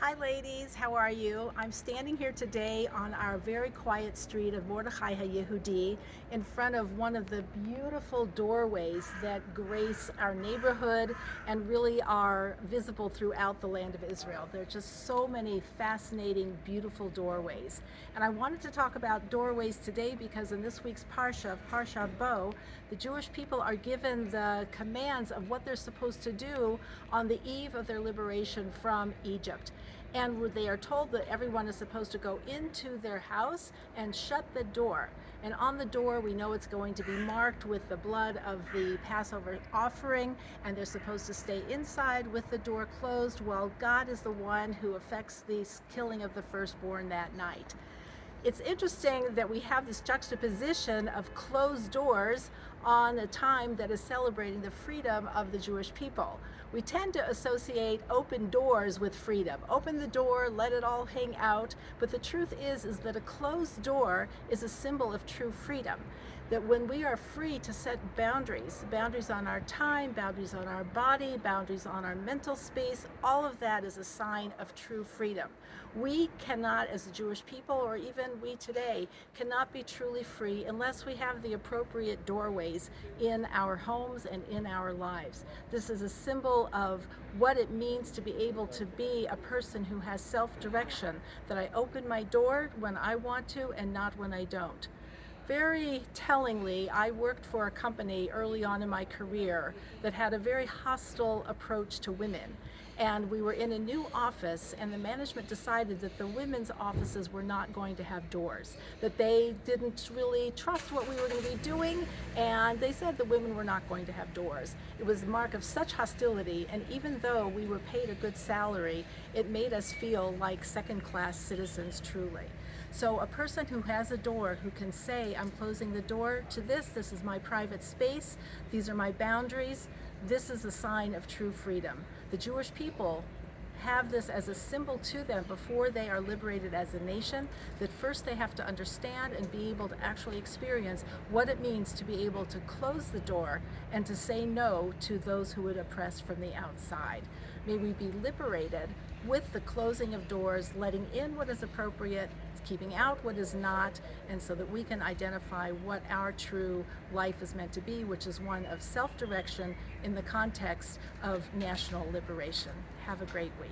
Hi ladies, how are you? I'm standing here today on our very quiet street of Mordechai HaYehudi in front of one of the beautiful doorways that grace our neighborhood and really are visible throughout the land of Israel. There are just so many fascinating, beautiful doorways. And I wanted to talk about doorways today because in this week's Parsha, Parsha Bo, the Jewish people are given the commands of what they're supposed to do on the eve of their liberation from Egypt. And they are told that everyone is supposed to go into their house and shut the door. And on the door, we know it's going to be marked with the blood of the Passover offering, and they're supposed to stay inside with the door closed while God is the one who effects the killing of the firstborn that night. It's interesting that we have this juxtaposition of closed doors on a time that is celebrating the freedom of the Jewish people. We tend to associate open doors with freedom. Open the door, let it all hang out. But the truth is that a closed door is a symbol of true freedom. That when we are free to set boundaries on our time, boundaries on our body, boundaries on our mental space, all of that is a sign of true freedom. We cannot, as a Jewish people, or even we today, cannot be truly free unless we have the appropriate doorways in our homes and in our lives. This is a symbol of what it means to be able to be a person who has self-direction, that I open my door when I want to and not when I don't. Very tellingly, I worked for a company early on in my career that had a very hostile approach to women. And we were in a new office, and the management decided that the women's offices were not going to have doors, that they didn't really trust what we were going to be doing, and they said the women were not going to have doors. It was a mark of such hostility, and even though we were paid a good salary, it made us feel like second-class citizens truly. So a person who has a door, who can say, I'm closing the door to this is my private space, these are my boundaries, this is a sign of true freedom. The Jewish people have this as a symbol to them before they are liberated as a nation, that first they have to understand and be able to actually experience what it means to be able to close the door and to say no to those who would oppress from the outside. May we be liberated with the closing of doors, letting in what is appropriate, keeping out what is not, and so that we can identify what our true life is meant to be, which is one of self-direction in the context of national liberation. Have a great week.